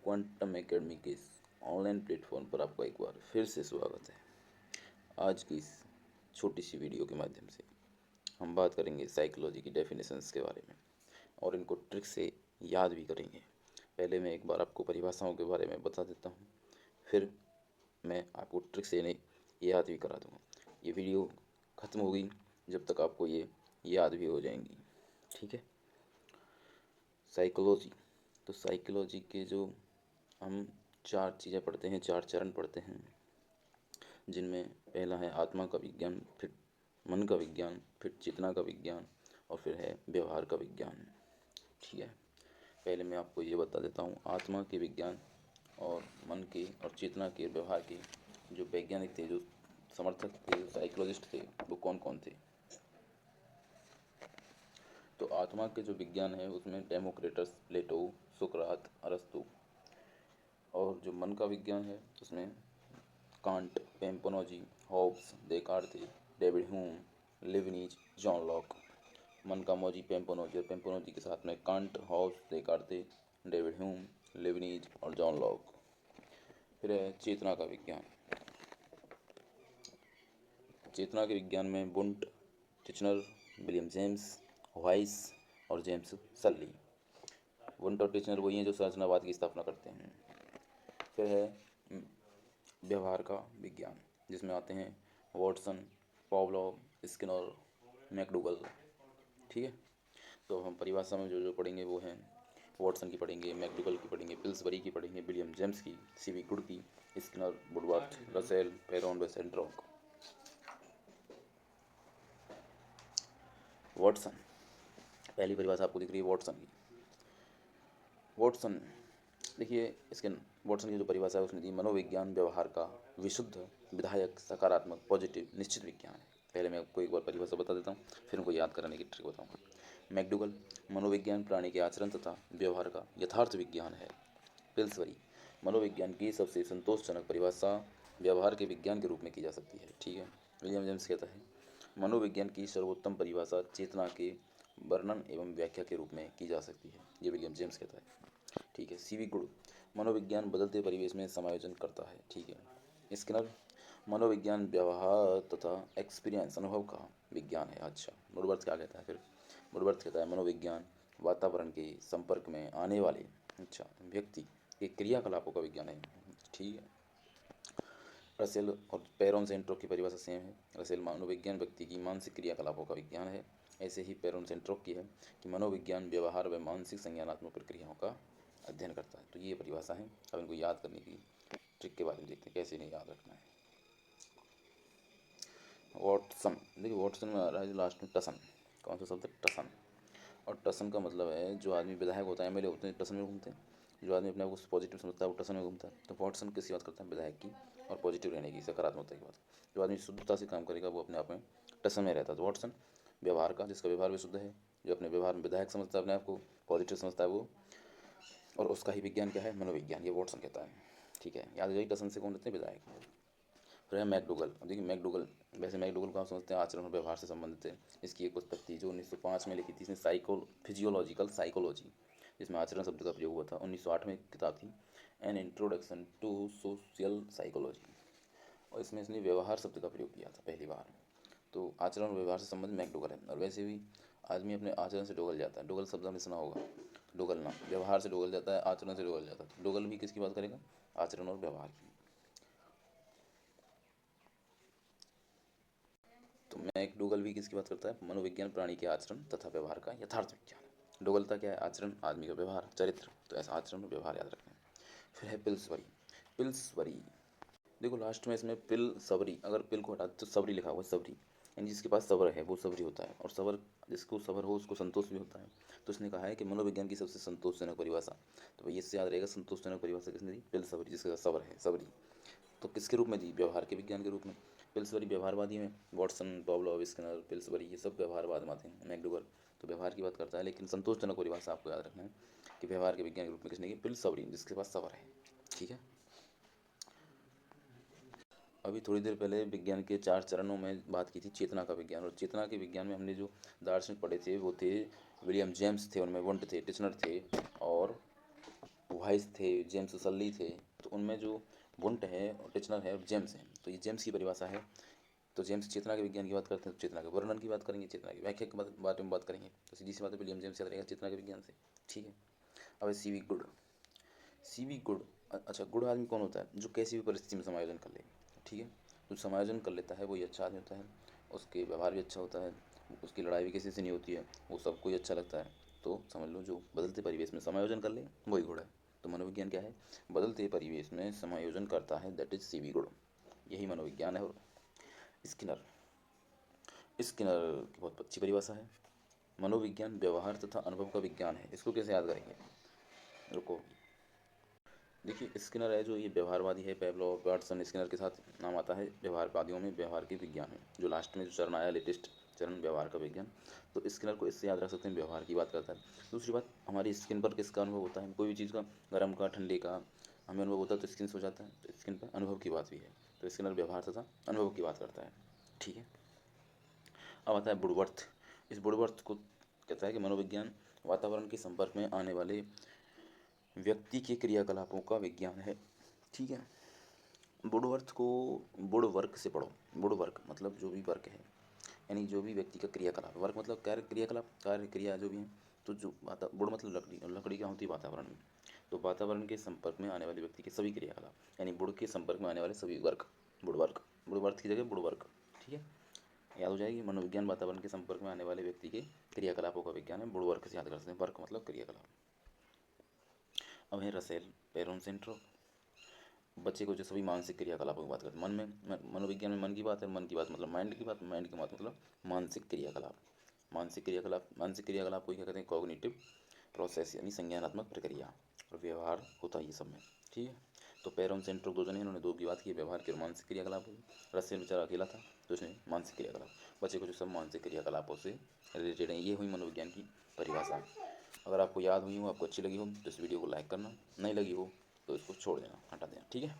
Quantum academy के इस online platform पर आपका एक बार फिर से स्वागत है। आज की इस छोटी सी वीडियो के माध्यम से हम बात करेंगे साइकोलॉजी की डेफिनेशंस के बारे में और इनको ट्रिक से याद भी करेंगे। पहले मैं एक बार आपको परिभाषाओं के बारे में बता देता हूँ, फिर मैं आपको ट्रिक से इन्हें याद भी करा दूँगा। ये वीडियो ख़त्म होगी जब तक आपको ये याद भी हो जाएंगी, ठीक है। साइकोलॉजी, तो साइकोलॉजी के जो हम चार चीज़ें पढ़ते हैं, चार चरण पढ़ते हैं, जिनमें पहला है आत्मा का विज्ञान, फिर मन का विज्ञान, फिर चेतना का विज्ञान और फिर है व्यवहार का विज्ञान, ठीक है। पहले मैं आपको ये बता देता हूँ, आत्मा के विज्ञान और मन के और चेतना के व्यवहार के जो वैज्ञानिक थे, जो समर्थक थे, जो साइकोलॉजिस्ट थे, वो कौन कौन थे। तो आत्मा के जो विज्ञान है उसमें डेमोक्रिटस, प्लेटो, सुकरात, अरस्तु। और जो मन का विज्ञान है उसमें Kant, Pomponazzi, Hobbes, Descartes, David Hume, Leibniz, John Locke. मन का मौजी पेम्पनोजी, और पेम्पनोजी के साथ में Kant, Hobbes, Descartes, David Hume, Leibniz और जॉन लॉक। फिर है चेतना का विज्ञान। चेतना के विज्ञान में बुंट, टिचनर, विलियम जेम्स, वाइस और जेम्स सल्ली। बुंट और टिचनर वही हैं जो संरचनावाद की स्थापना करते हैं। फिर है व्यवहार का विज्ञान, जिसमें आते हैं वॉटसन, पावलोव, स्किनर, मैकडूगल, ठीक है। तो हम परिभाषा में जो जो पढ़ेंगे वो हैं वॉटसन की पढ़ेंगे, मैकडूगल की पढ़ेंगे, पिल्सबरी की पढ़ेंगे, विलियम जेम्स की, सीवी गुड की, स्किनर, वुडवर्थ, रसेल, पेरोन, वेसेंट्रॉक। वॉटसन, पहली परिभाषा आपको दिख रही है वॉटसन की। वॉटसन, देखिए इसके वॉटसन की जो परिभाषा है उसने दी, मनोविज्ञान व्यवहार का विशुद्ध, विधायक, सकारात्मक, पॉजिटिव, निश्चित विज्ञान है। पहले मैं आपको एक बार परिभाषा बता देता हूँ, फिर उनको याद कराने की ट्रिक बताऊँगा। मैकडूगल, मनोविज्ञान प्राणी के आचरण तथा व्यवहार का यथार्थ विज्ञान है। पिल्सबरी, मनोविज्ञान की सबसे संतोषजनक परिभाषा व्यवहार के विज्ञान के रूप में की जा सकती है, ठीक है। विलियम जेम्स कहता है, मनोविज्ञान की सर्वोत्तम परिभाषा चेतना के वर्णन एवं व्याख्या के रूप में की जा सकती है, ये विलियम जेम्स कहता है, ठीक है। सीवी गुड, मनोविज्ञान बदलते परिवेश में समायोजन करता है, ठीक है। स्किनर, मनोविज्ञान व्यवहार तथा एक्सपीरियंस, अनुभव का विज्ञान है। अच्छा, वुडवर्थ क्या कहता है फिर, वुडवर्थ कहता है मनोविज्ञान वातावरण के संपर्क में आने वाले व्यक्ति के क्रियाकलापों का विज्ञान है, ठीक है। रसेल और पेरोन सेंट्रोक की परिभाषा सेम है। रसेल, मनोविज्ञान व्यक्ति की मानसिक क्रियाकलापों का विज्ञान है। ऐसे ही पेरोन सेंट्रोक की है कि मनोविज्ञान व्यवहार व मानसिक संज्ञानात्मक प्रक्रियाओं का अध्ययन करता है। तो ये परिभाषा है। अब इनको याद करने की ट्रिक के बारे में देखते हैं, कैसे इन्हें याद रखना है। वॉटसन, देखिए वॉटसन में आ रहा है लास्ट में टसन, कौन सा शब्द है, टसन। और टसन का मतलब है जो आदमी विधायक होता है, एमएलए होते हैं, टसन में घूमते हैं। जो आदमी अपने आप को पॉजिटिव समझता है वो टसन में घूमता है। तो वॉटसन किसकी बात करता है, विधायक की और पॉजिटिव रहने की, सकारात्मकता की बात। जो आदमी शुद्धता से काम करेगा वो अपने आप में टसन में रहता है। तो वॉटसन व्यवहार का, जिसका व्यवहार भी शुद्ध है, जो अपने व्यवहार में विधायक समझता है, अपने आप को पॉजिटिव समझता है वो, और उसका ही विज्ञान क्या है, मनोविज्ञान, ये वॉटसन कहता है, ठीक है। याद हो जाएगी, टसन से कौन रहते हैं, विधायक। फिर है मैकडूगल। अब देखिए मैकडूगल, वैसे मैकडूगल को आप समझते हैं आचरण और व्यवहार से संबंधित है। इसकी एक उत्पत्ति जो 1905 में लिखी थी, इसने फिजियोलॉजिकल साइकोलॉजी, जिसमें आचरण शब्द का प्रयोग हुआ था। 1908 में किताब थी an introduction to social psychology, और इसमें इसने व्यवहार शब्द का प्रयोग किया था पहली बार। तो आचरण और व्यवहार से संबंधित मैकडूगल है। और वैसे भी आदमी अपने आचरण से डोगल जाता है, डोगल शब्द हमने सुना होगा, डोगलना, व्यवहार से डोगल जाता है, आचरण से डोगल जाता है। तो डोगल भी किसकी बात करेगा, आचरण और व्यवहार की। तो मैकडूगल भी किसकी बात करता है, मनोविज्ञान प्राणी के आचरण तथा व्यवहार का यथार्थ विज्ञान। डोगलता क्या है, आचरण, आदमी का व्यवहार, चरित्र, तो ऐसा आचरण और व्यवहार याद रखना है। फिर है पिल्सबरी। पिल्सबरी, देखो लास्ट में इसमें पिल सबरी, अगर पिल को हटा तो सबरी लिखा हुआ है, सबरी, यानी जिसके पास सबर है वो सबरी होता है, और सबर, जिसको सबर हो उसको संतोष भी होता है। तो इसने कहा है कि मनोविज्ञान की सबसे संतोषजनक परिभाषा, तो भाई इससे याद रहेगा संतोषजनक परिभाषा किसने दी, पिल सबरी, जिसका सबर है, सबरी। तो किसके रूप में दी, व्यवहार के विज्ञान के रूप में। पिल्सबरी व्यवहारवादी में, वॉटसन, पावलोव, स्किनर, पिल्सबरी ये सब व्यवहारवाद में आते हैं। मैकडूगल तो व्यवहार की बात करता है, लेकिन संतोषजनक परिभाषा आपको याद रखना है कि व्यवहार के विज्ञान के रूप में किसने की, पिल्सबरी, जिसके पास सबर है, ठीक है। अभी थोड़ी देर पहले विज्ञान के चार चरणों में बात की थी चेतना का विज्ञान, और चेतना के विज्ञान में हमने जो दार्शनिक पढ़े थे वो थे विलियम जेम्स थे, उनमें वुंट थे, टिचनर थे और वाइस थे, जेम्स सल्ली थे, तो उनमें जो वुंट है और टिचनर है और जेम्स है, तो ये जेम्स की परिभाषा है। तो जेम्स चेतना के विज्ञान की बात करते हैं, तो चेतना के वर्णन की बात करेंगे, चेतना की व्याख्या के बारे में बात करेंगे, तो सीधी सी बात है विलियम जेम्स याद रहेगा चेतना के विज्ञान से। ठीक है। अब सीवी गुड। सीवी गुड, अच्छा गुड आदमी कौन होता है? जो कैसी भी परिस्थिति में समायोजन कर ले। ठीक है। जो समायोजन कर लेता है वही अच्छा आदमी होता है, उसके व्यवहार भी अच्छा होता है, उसकी लड़ाई भी किसी से नहीं होती है, वो सबको ही अच्छा लगता है। तो समझ लो जो बदलते परिवेश में समायोजन कर ले वही गुण है। तो मनोविज्ञान क्या है? बदलते परिवेश में समायोजन करता है, दैट इज सीवी गुण। यही मनोविज्ञान है। और स्किनर, स्किनर की बहुत अच्छी परिभाषा है। मनोविज्ञान व्यवहार तथा अनुभव का विज्ञान है। इसको कैसे याद करेंगे? रुको, देखिए स्किनर है जो ये व्यवहारवादी है, पेवलोव, वाटसन, स्किनर के साथ नाम आता है व्यवहारवादियों में, व्यवहार के विज्ञान में। जो लास्ट में जो चरण आया लेटेस्ट चरण, व्यवहार का विज्ञान। तो स्किनर को इससे याद रख सकते हैं, व्यवहार की बात करता है। दूसरी बात, हमारी स्किन पर किसका अनुभव होता है? कोई भी चीज़ का, गर्म का, ठंडे का हमें अनुभव होता है तो स्किन से हो जाता है, तो स्किन पर अनुभव की बात भी है। तो स्किनर व्यवहार तथा अनुभव की बात करता है। ठीक है। अब आता है वुडवर्थ। इस वुडवर्थ को कहता है कि मनोविज्ञान वातावरण के संपर्क में आने वाले व्यक्ति के क्रियाकलापों का विज्ञान है। ठीक है। वुडवर्थ को वुड वर्क से पढ़ो। वुड वर्क मतलब जो भी वर्क है, यानी जो भी व्यक्ति का क्रियाकलाप, वर्क मतलब कार्य, क्रियाकलाप, कार्य क्रिया जो भी है। तो जो वुड मतलब लकड़ी, और लकड़ी क्या होती है? वातावरण में। तो वातावरण के संपर्क में आने वाले व्यक्ति के सभी क्रियाकलाप, यानी वुड के संपर्क में आने वाले सभी work, would work. Would work की जगह वुड वर्क। ठीक है। याद हो जाएगी। मनोविज्ञान वातावरण के संपर्क में आने वाले व्यक्ति के क्रियाकलापों का विज्ञान है, वुड वर्क से याद कर सकते हैं। वर्क मतलब क्रियाकलाप। अब है रसेल पेरोन सेंट्रो। बच्चे को जो सभी मानसिक क्रियाकलापों की बात करते हैं, मन में, मनोविज्ञान में मन की बात है, मन की बात मतलब माइंड की बात, माइंड की बात मतलब मानसिक क्रियाकलाप। मानसिक क्रियाकलाप, मानसिक क्रियाकलाप को क्या कहते हैं? कॉग्निटिव प्रोसेस, यानी संज्ञानात्मक प्रक्रिया, और व्यवहार होता है ये सब में। ठीक है। तो पेरोन सेंट्रो दो जने, इन्होंने दो की बात की, व्यवहार की और मानसिक क्रियाकलाप की। रसेल बेचारा अकेला था तो उसने मानसिक क्रियाकलाप। बच्चे को जो सब मानसिक क्रियाकलापों से रिलेटेड है, ये हुई मनोविज्ञान की परिभाषा। अगर आपको याद हुई हो, आपको अच्छी लगी हो, तो इस वीडियो को लाइक करना, नहीं लगी हो तो इसको छोड़ देना, हटा देना। ठीक है।